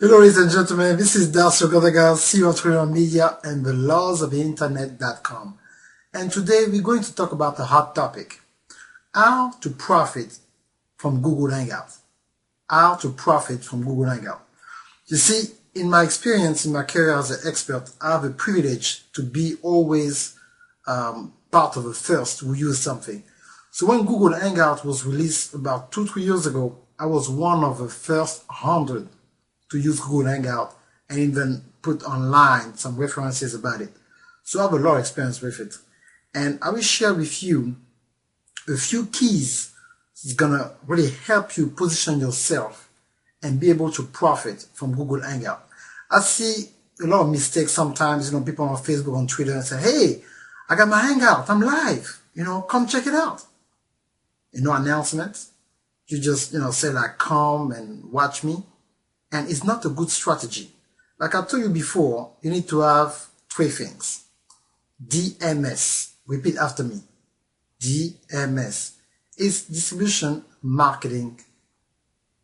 Hello, ladies and gentlemen, this is Darcio Godaga, CEO of Twitter Media and the laws of the internet.com. And today we're going to talk about a hot topic, how to profit from Google Hangout. How to profit from Google Hangout. You see, in my experience, in my career as an expert, I have a privilege to be always part of the first who use something. So when Google Hangout was released about 2-3 years ago, I was one of the first 100 to use Google Hangout and even put online some references about it. So I have a lot of experience with it. And I will share with you a few keys that's gonna really help you position yourself and be able to profit from Google Hangout. I see a lot of mistakes sometimes, people on Facebook, on Twitter, and say, hey, I got my Hangout, I'm live, come check it out. Announcements. You just, say like, come and watch me. And it's not a good strategy. Like I told you before, you need to have 3 things. DMS. Repeat after me. DMS is distribution, marketing,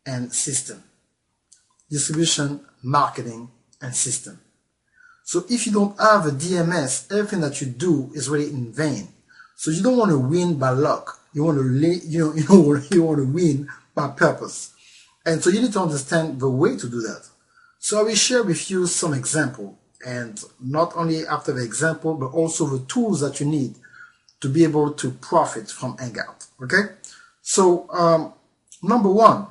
and system. Distribution, marketing, and system. So if you don't have a DMS, everything that you do is really in vain. So you don't want to win by luck. You want to, you want to win by purpose. And so you need to understand the way to do that. So I will share with you some example, and not only after the example, but also the tools that you need to be able to profit from Hangout. Okay? So number 1,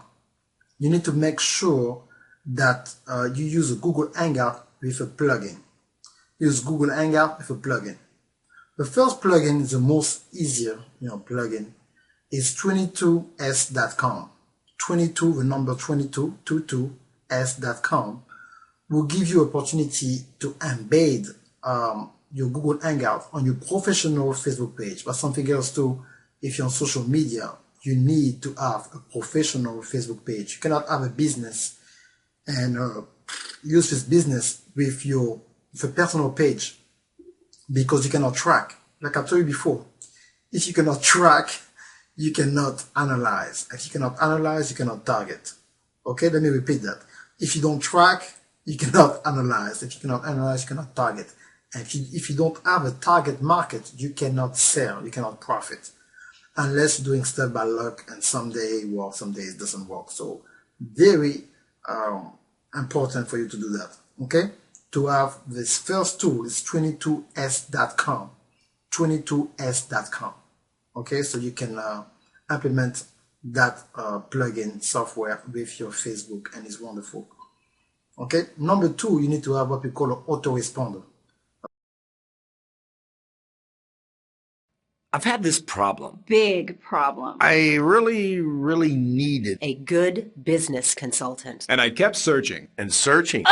you need to make sure that you use a Google Hangout with a plugin. Use Google Hangout with a plugin. The first plugin is the most easier, plugin is 22s.com. 22, the number 22, 22s.com will give you opportunity to embed your Google Hangout on your professional Facebook page. But something else too, if you're on social media, you need to have a professional Facebook page. You cannot have a business and use this business with your personal page because you cannot track. Like I told you before, if you cannot track, you cannot analyze. If you cannot analyze, you cannot target. Okay, let me repeat that. If you don't track, you cannot analyze. If you cannot analyze, you cannot target. And if you don't have a target market, you cannot sell, you cannot profit. Unless you're doing stuff by luck and someday it works, someday it doesn't work. So very important for you to do that. Okay? To have this first tool is 22s.com. 22s.com. Okay, so you can implement that plugin software with your Facebook, and it's wonderful. Okay, number 2, you need to have what we call an autoresponder. I've had this problem. Big problem. I really needed a good business consultant. And I kept searching and searching.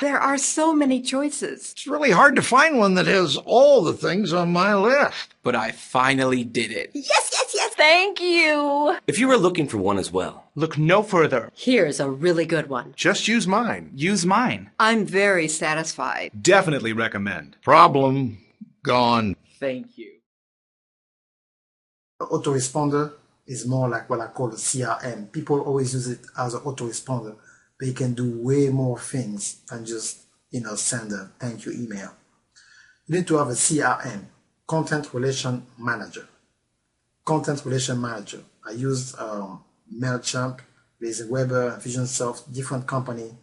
There are so many choices. It's really hard to find one that has all the things on my list. But I finally did it. Yes. Thank you. If you were looking for one as well, look no further. Here's a really good one. Just use mine. Use mine. I'm very satisfied. Definitely recommend. Problem gone. Thank you. Autoresponder is more like what I call a CRM. People always use it as an autoresponder, but you can do way more things than just, send a thank you email. You need to have a CRM, Content Relation Manager. Content Relation Manager. I used MailChimp, there's Weber, Infusionsoft, different company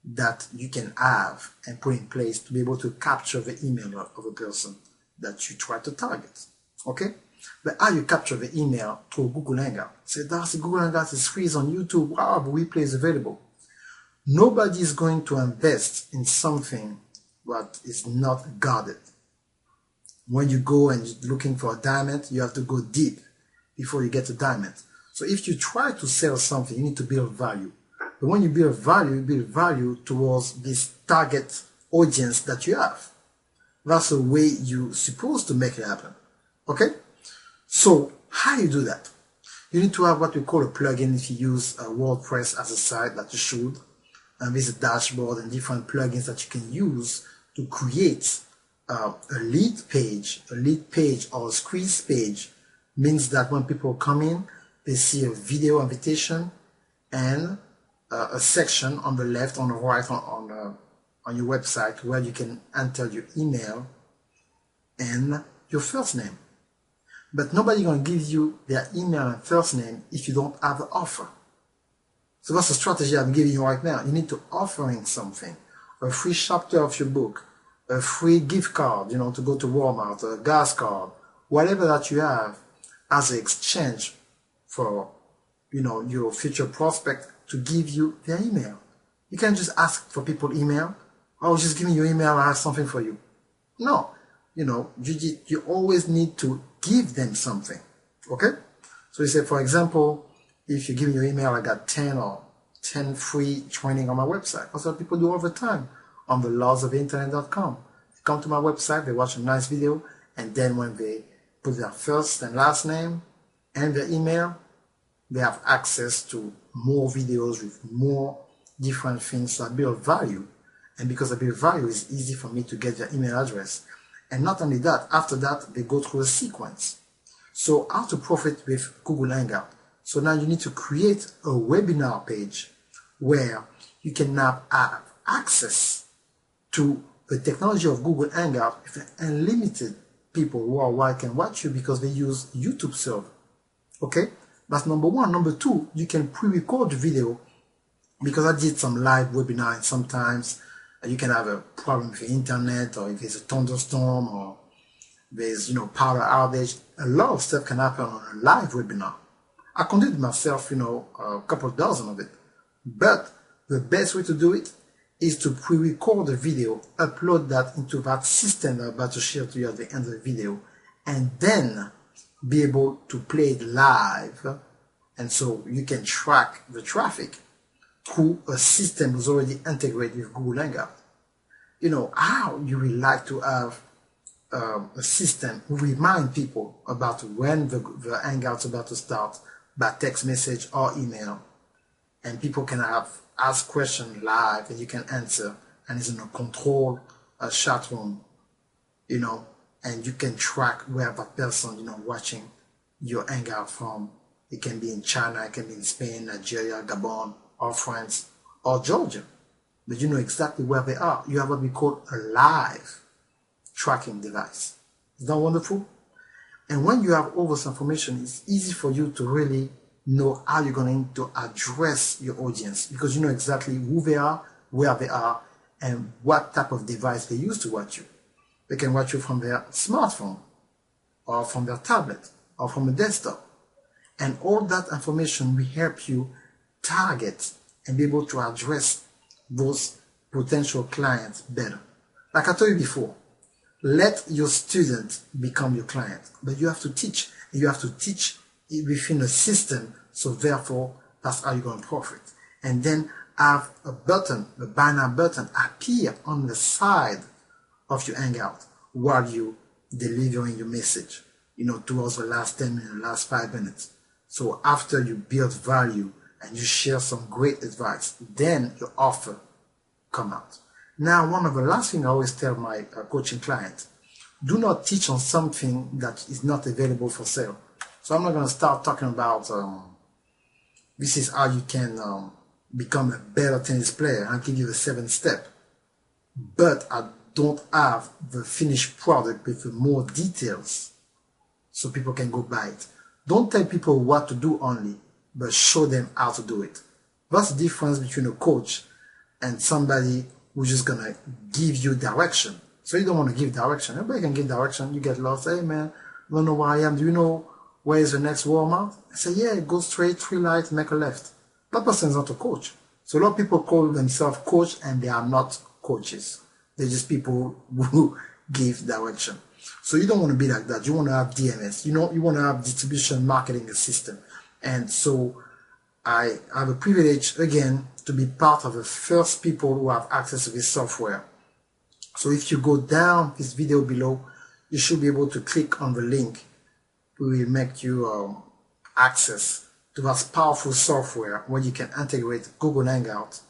that you can have and put in place to be able to capture the email of a person that you try to target. Okay? But how you capture the email through Google Hangout? Say, that's Google Hangout is free, it's on YouTube. Wow, but replay is available. Nobody is going to invest in something that is not guarded. When you go and you're looking for a diamond, you have to go deep before you get a diamond. So if you try to sell something, you need to build value. But when you build value towards this target audience that you have. That's the way you're supposed to make it happen. Okay? So how you do that? You need to have what we call a plugin if you use WordPress as a site that you should. And there's a dashboard and different plugins that you can use to create a lead page or a squeeze page. Means that when people come in, they see a video invitation and a section on the left, on the right, on your website where you can enter your email and your first name. But nobody's going to give you their email and first name if you don't have an offer. So that's the strategy I'm giving you right now. You need to offering something, a free chapter of your book, a free gift card, to go to Walmart, a gas card, whatever that you have as an exchange for, your future prospect to give you their email. You can't just ask for people email. Oh, just give me your email, I have something for you. No, you always need to give them something, okay? So you say, for example, if you give me your email, I got 10 free training on my website. That's what people do all the time on the lawsofinternetcom. They come to my website, they watch a nice video, and then when they put their first and last name and their email, they have access to more videos with more different things that build value. And because I build value, it's easy for me to get their email address. And not only that, after that, they go through a sequence. So how to profit with Google Hangout. So now you need to create a webinar page where you can now have access to the technology of Google Hangout with unlimited people worldwide can watch you because they use YouTube server. Okay? That's number one. Number two, you can pre-record the video because I did some live webinar and sometimes you can have a problem with the internet or if there's a thunderstorm or there's, power outage. A lot of stuff can happen on a live webinar. I conducted myself, a couple dozen of it. But the best way to do it is to pre-record the video, upload that into that system that I'm about to share to you at the end of the video, and then be able to play it live. And so you can track the traffic through a system that's already integrated with Google Hangout. How you would like to have a system who remind people about when the Hangout's about to start by text message or email, and people can ask questions live and you can answer, and it's in a controlled chat room, and you can track where that person, watching your Hangout from. It can be in China, it can be in Spain, Nigeria, Gabon, or France, or Georgia. But you know exactly where they are. You have what we call a live tracking device. Is that wonderful? And when you have all this information, it's easy for you to really know how you're going to address your audience because you know exactly who they are, where they are, and what type of device they use to watch you. They can watch you from their smartphone or from their tablet or from a desktop. And all that information will help you target and be able to address those potential clients better. Like I told you before, let your student become your client, but you have to teach. You have to teach within a system, so therefore that's how you're going to profit. And then have a button, the buy now button, appear on the side of your Hangout while you delivering your message, towards the last 10 minutes, last 5 minutes. So after you build value and you share some great advice, then your offer come out. Now, one of the last things I always tell my coaching clients, do not teach on something that is not available for sale. So I'm not going to start talking about this is how you can become a better tennis player and give you the 7 step. But I don't have the finished product with more details so people can go buy it. Don't tell people what to do only, but show them how to do it. That's the difference between a coach and somebody who's just going to give you direction. So you don't want to give direction. Everybody can give direction. You get lost. Hey, man, I don't know where I am. Do you know where is the next Walmart? I say, yeah, go straight, 3 lights, make a left. That person is not a coach. So a lot of people call themselves coach and they are not coaches. They're just people who give direction. So you don't want to be like that. You want to have DMS. You want to have distribution marketing system. And so I have a privilege, again, to be part of the first people who have access to this software. So if you go down this video below, you should be able to click on the link. We will make you access to that powerful software where you can integrate Google Hangout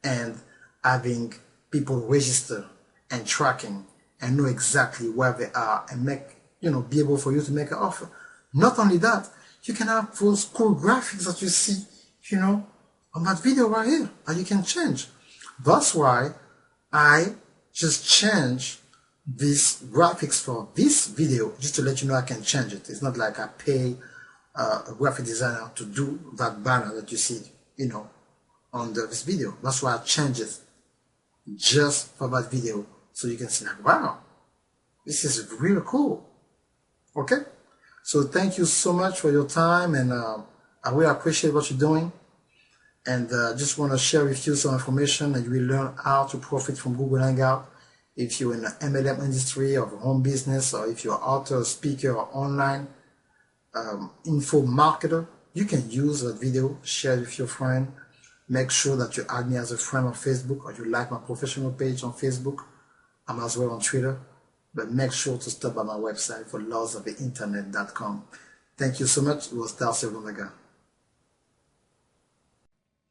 and having people register and tracking and know exactly where they are and make, be able for you to make an offer. Not only that, you can have those cool graphics that you see, on that video right here that you can change. That's why I just change this graphics for this video just to let you know I can change it. It's not like I pay a graphic designer to do that banner that you see, on this video. That's why I change it just for that video, so you can see like, wow, this is really cool. Okay, so thank you so much for your time, and I really appreciate what you're doing, and just want to share with you some information that you will learn how to profit from Google Hangout. If you're in the MLM industry or home business, or if you're an author, speaker, or online info marketer, you can use that video, share it with your friend. Make sure that you add me as a friend on Facebook, or you like my professional page on Facebook. I'm as well on Twitter. But make sure to stop by my website for lawsoftheinternet.com. Thank you so much. It was Darcy Omega.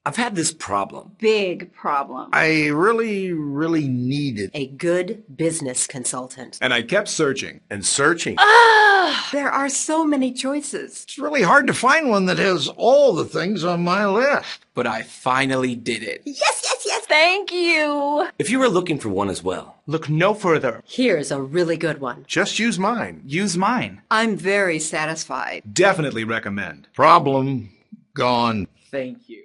I've had this problem. Big problem. I really needed A good business consultant. And I kept searching. And searching. There are so many choices. It's really hard to find one that has all the things on my list. But I finally did it. Yes. Thank you. If you were looking for one as well, Look no further. Here's a really good one. Just use mine. Use mine. I'm very satisfied. Definitely recommend. Problem gone. Thank you.